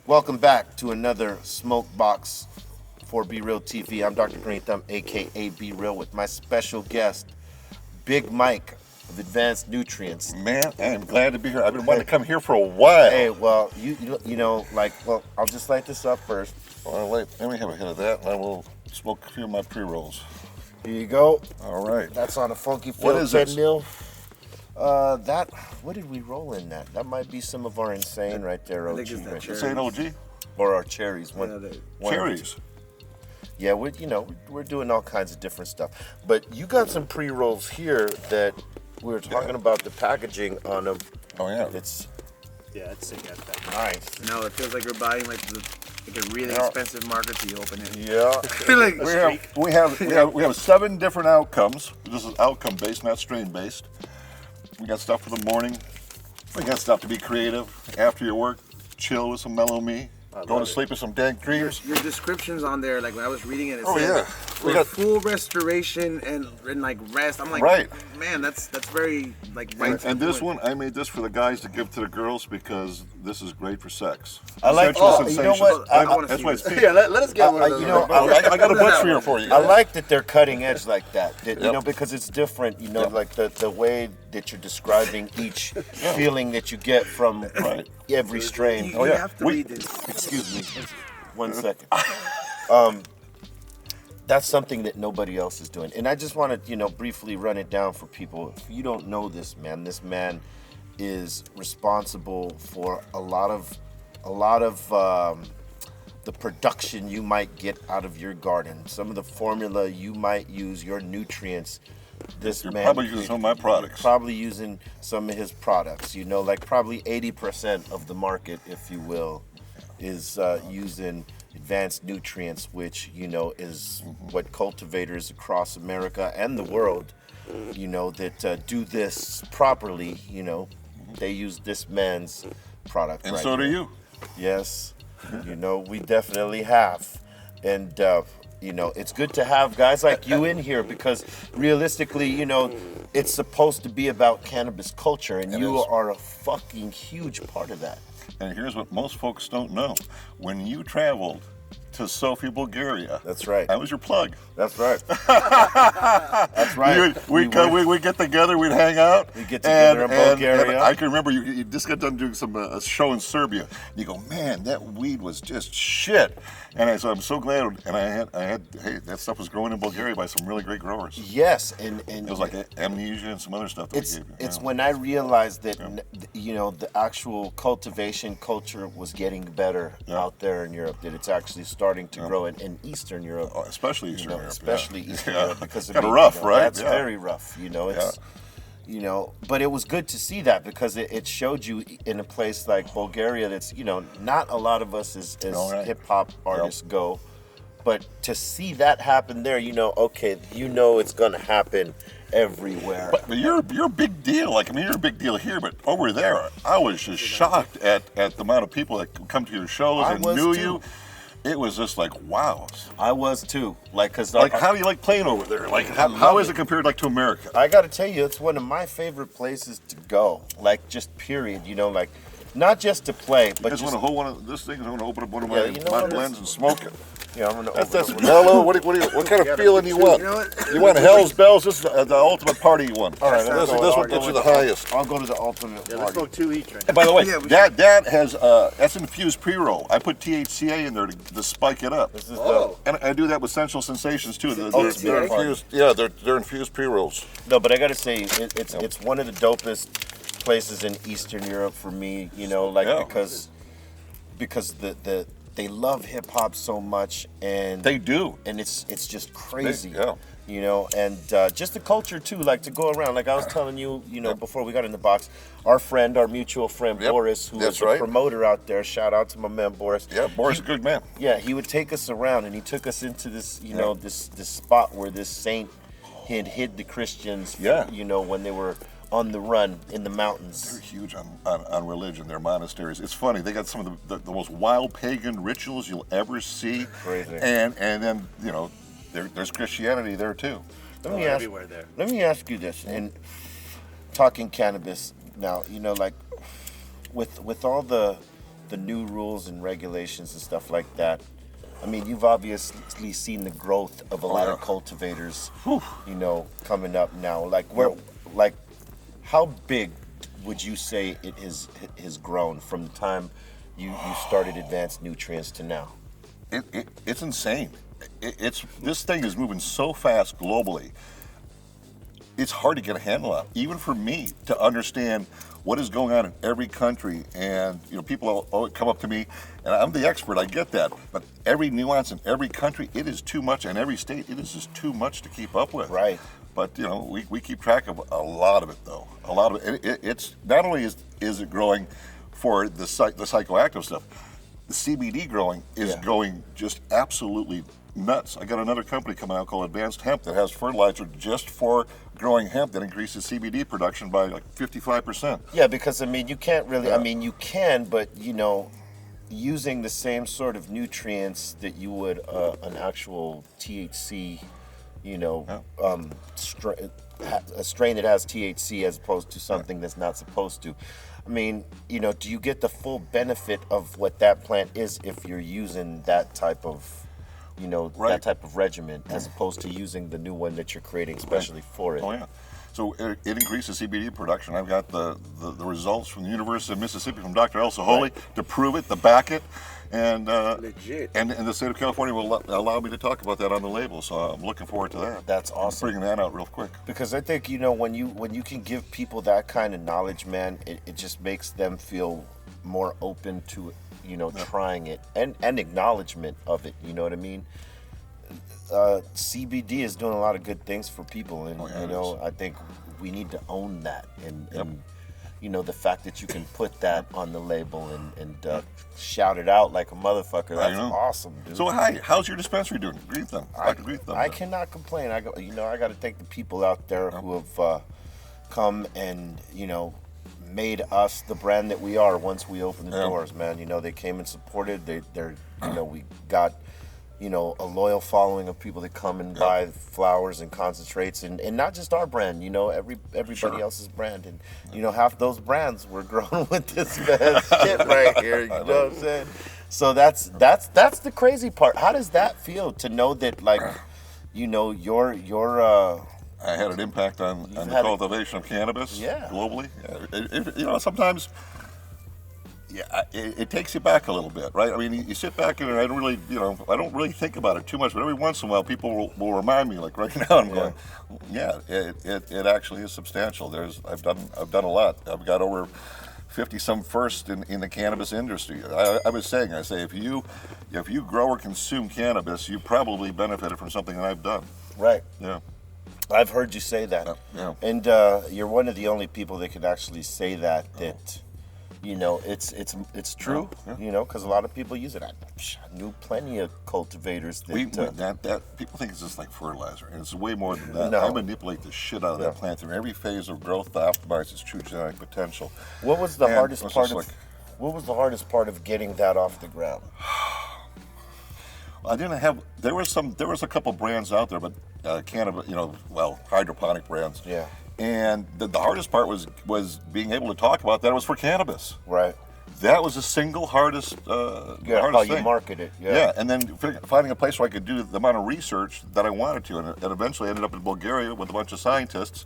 Welcome back to another Smokebox for BREALTV. I'm Dr. Green Thumb, aka B Real, with my special guest, Big Mike of Advanced Nutrients. Man, I am glad to be here. I've been wanting to come here for a while. Hey, well, I'll just light this up first. Well, let me have a hit of that, and I will smoke a few of my pre-rolls. Here you go. All right. That's on a funky What field is this? treadmill. What did we roll in that? That might be some of our insane right there, OG. I think it's the right? cherries. This ain't OG? Or our cherries. Cherries. Yeah, we're doing all kinds of different stuff. But you got some pre-rolls here that we were talking about the packaging on them. Oh, yeah. It's sick at that. nice. No, it feels like we're buying like a really expensive market till you open it. Yeah. like We have 7 different outcomes. This is outcome based, not strain based. We got stuff for the morning. We got stuff to be creative. After your work, chill with some mellow me. Going to sleep with some dank dreams. your descriptions on there, like when I was reading it, it Oh, said yeah. for We got- full restoration and like rest. I'm like, Right. man, that's very like right. And, to and the this point. one, I made this for the guys to give to the girls because this is great for sex. I like- Sexual oh, you know sensations. what? I wanna That's see why it's this. pink. Yeah, let us get one of those. I got a bunch for you. I like that they're cutting edge like that. Yep. Because it's different. Yep. Like the way that you're describing each feeling that you get from Right. every strain. You have to read this. Excuse me. 1 second. That's something that nobody else is doing. And I just want to, briefly run it down for people. If you don't know this man is responsible for a lot of the production you might get out of your garden. Some of the formula you might use, your nutrients. This You're man probably using some of my products. Probably using some of his products. Like probably 80% of the market, if you will, is using advanced nutrients, which is what cultivators across America and the world, that do this properly. They use this man's product. And right so do here. you. Yes, we definitely have, and it's good to have guys like you in here because realistically, it's supposed to be about cannabis culture, and you are a fucking huge part of that. And here's what most folks don't know. When you traveled to Sofia, Bulgaria, That's right. I was your plug. That's right. That's right. We'd get together, we'd hang out. We'd get together in Bulgaria. And I can remember you just got done doing some a show in Serbia. And you go, man, that weed was just shit. And I'm so glad. And hey, that stuff was growing in Bulgaria by some really great growers. Yes, and It was like amnesia and some other stuff that we gave you. it's when I realized that the actual cultivation culture was getting better out there in Europe. That it's actually starting to grow in Eastern Europe. Oh, especially Eastern Europe. Especially yeah. Eastern Yeah. Europe because Kinda rough, right? That's Yeah. very rough. It's but it was good to see that because it showed you in a place like Bulgaria that's not a lot of us as Right. hip hop artists go, but to see that happen there, it's gonna happen everywhere. But you're a big deal. You're a big deal here, but over there, I was just shocked at the amount of people that come to your shows I and was knew too. you. It was just like, wow. I was too. Because How do you like playing over there? How is it compared to America? I got to tell you, it's one of my favorite places to go. Just period. Not just to play, but I just want to hold one of this thing. I want to open up one of Yeah, my you know what it blends and smoke it. I'm gonna That's open up mellow. What kind of feeling you want? You know what? You want Hell's Bells? This is the ultimate party one. All right, this let's one gets you the highest. I'll go to the ultimate Let's party. smoke 2 each right And by the way, Yeah, we that has that's infused pre-roll. I put THCA in there to spike it up. This is And I do that with Sensual Sensations too. They're THCA? infused. Yeah, they're infused pre-rolls. no, but I got to say, it's one of the dopest places in Eastern Europe for me. Because they love hip hop so much, and They do. and it's just crazy. Yeah. And just the culture too, to go around. Like I was telling you, before we got in the box, our mutual friend Yep, Boris, who that's is a right. promoter out there. Shout out to my man Boris. Yeah, Boris is a good man. Yeah, he would take us around, and he took us into this, this spot where this saint had hid the Christians. Yeah. When they were on the run in the They're mountains. huge on religion, their monasteries. It's funny, they got some of the most wild pagan rituals you'll ever see. Crazy. And then, there's Christianity there too. Let now. me ask. Everywhere there. Let me ask you this, and talking cannabis now, with all the the new rules and regulations and stuff like that, I mean, you've obviously seen the growth of a lot of cultivators, you know, coming up now. Like, how big would you say it has grown from the time you started advanced nutrients to now? It's insane. This thing is moving so fast globally. It's hard to get a handle on, even for me, to understand what is going on in every country. And you know, people always come up to me, and I'm the expert. I get that, but every nuance in every country, it is too much, and every state, it is just too much to keep up with. Right. But you know, we keep track of a lot of it, though. A lot of it. It's not only is it growing for the psychoactive stuff, the CBD growing is going just absolutely nuts. I got another company coming out called Advanced Hemp that has fertilizer just for growing hemp that increases CBD production by like 55%. Yeah, because I mean, you can't really. I mean, you can, but you know, using the same sort of nutrients that you would an actual THC, you know, a strain that has THC as opposed to something that's not supposed to. I mean, you know, do you get the full benefit of what that plant is if you're using that type of, you know, that type of regimen as opposed to using the new one that you're creating especially for it? Oh yeah. So it increases CBD production. I've got the results from the University of Mississippi from Dr. El Saholi to prove it, to back it, and legit. And the state of California will allow me to talk about that on the label. So I'm looking forward to that. That's awesome. I'm bringing that out real quick. Because I think, you know, when you can give people that kind of knowledge, man, it just makes them feel more open to, you know, trying it and acknowledgement of it. You know what I mean? CBD is doing a lot of good things for people, and you know, I think we need to own that, and you know, the fact that you can put that on the label and shout it out like a motherfucker, that's awesome, dude. So how's your dispensary doing? Greet them. I cannot complain. I got to thank the people out there who have come and, you know, made us the brand that we are once we opened the doors, man. You know, they came and supported. They're you know, we got, you know, a loyal following of people that come and buy flowers and concentrates, and not just our brand, you know, everybody else's brand. And, you know, half those brands were grown with this man's shit right here, you know what I'm saying? So that's the crazy part. How does that feel to know that, like, you know, your I had an impact on the cultivation of cannabis globally. You know, sometimes it takes you back a little bit, right? I mean, you sit back and I don't really think about it too much, but every once in a while people will remind me, like right now I'm going, it actually is substantial. I've done a lot. I've got over 50 some firsts in the cannabis industry. I say if you grow or consume cannabis, you probably benefited from something that I've done. Right. Yeah. I've heard you say that. And you're one of the only people that can actually say that you know, it's true, you know, because a lot of people use it. I knew plenty of cultivators that people think it's just like fertilizer, and it's way more than that. I manipulate the shit out of that plant through every phase of growth to optimize its true genetic potential. What was the hardest part of getting that off the ground? I didn't have. There was a couple brands out there, but cannabis, you know, hydroponic brands. Yeah. And the hardest part was being able to talk about that it was for cannabis. Right. That was the single hardest how thing. You market it. Yeah, and then finding a place where I could do the amount of research that I wanted to, and eventually ended up in Bulgaria with a bunch of scientists.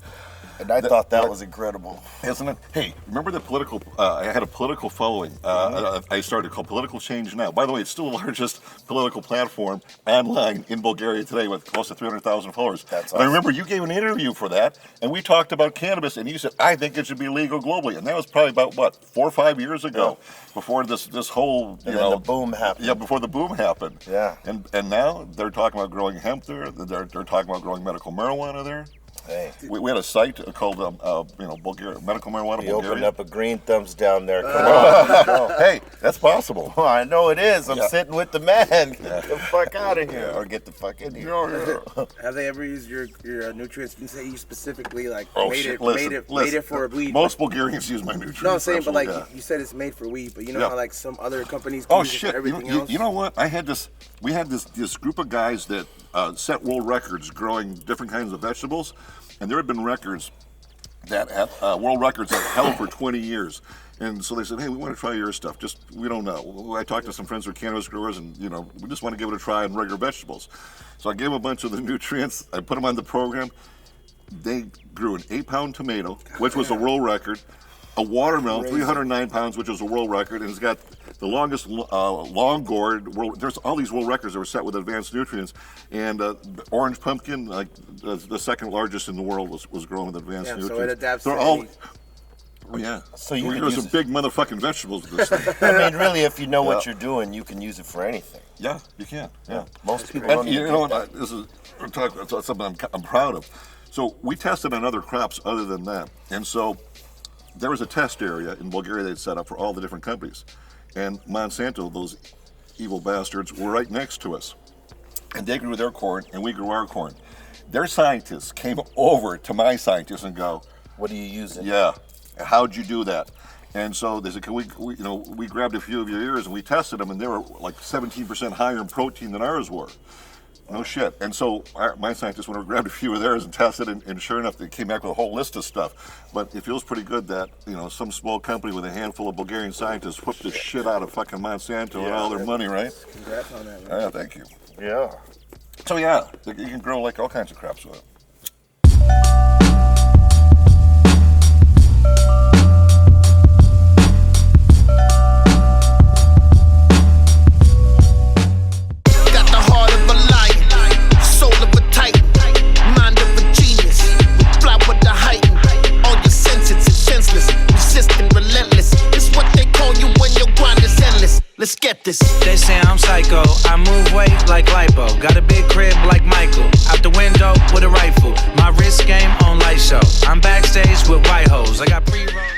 And I thought that was incredible. Isn't it? Hey, remember the political, I had a political following. I started called Political Change Now. By the way, it's still the largest political platform online in Bulgaria today with close to 300,000 followers. That's awesome. And I remember you gave an interview for that, and we talked about cannabis, and you said, I think it should be legal globally. And that was probably about, 4 or 5 years ago, before this whole, then the boom happened. Yeah, before the boom happened. Yeah. And now they're talking about growing hemp there. They're talking about growing medical marijuana there. Hey. We had a site called Bulgaria, Medical Marijuana Bulgaria. You opened up a green thumbs down there. Come on. Hey, that's possible. Oh, I know it is. I'm sitting with the man. Get the fuck out of here, or get the fuck in here. Have they ever used your nutrients? You say you specifically made it for weed. Most Bulgarians use my nutrients. No, I'm saying, but you said it's made for weed. But you know how some other companies can use it for everything else. You know what? We had this group of guys that set world records growing different kinds of vegetables, and there had been records that had world records that held for 20 years. And so they said, hey, we want to try your stuff. Just, we don't know. I talked to some friends who are cannabis growers, and, you know, we just want to give it a try on regular vegetables. So I gave them a bunch of the nutrients. I put them on the program. They grew an 8-pound tomato, which was a world record, a watermelon, 309 pounds, which was a world record, and it's got the longest long gourd. There's all these world records that were set with advanced nutrients, and orange pumpkin, like the second largest in the world, was grown with advanced nutrients. So it adapts. They're all. Oh yeah. So you can some big motherfucking vegetables with this thing. I mean, really, if you know what you're doing, you can use it for anything. Yeah, you can. Yeah. Most people And don't you even know get what? This is something I'm proud of. So we tested on other crops other than that, and so there was a test area in Bulgaria they'd set up for all the different companies, and Monsanto, those evil bastards, were right next to us, and they grew their corn and we grew our corn. Their scientists came over to my scientists and go, "What are you using?" Yeah. How'd you do that? And so they said, "Can we grabbed a few of your ears and we tested them, and they were like 17% higher in protein than ours were." No shit. And so my scientists went and grabbed a few of theirs and tested, and sure enough, they came back with a whole list of stuff. But it feels pretty good that, you know, some small company with a handful of Bulgarian scientists whooped the shit out of fucking Monsanto and all their money, right? Congrats on that, man. Yeah, thank you. Yeah. So yeah, you can grow like all kinds of crops with it. Let's get this. They say I'm psycho. I move weight like lipo. Got a big crib like Michael. Out the window with a rifle. My wrist game on light show. I'm backstage with white hoes. I got pre-roll.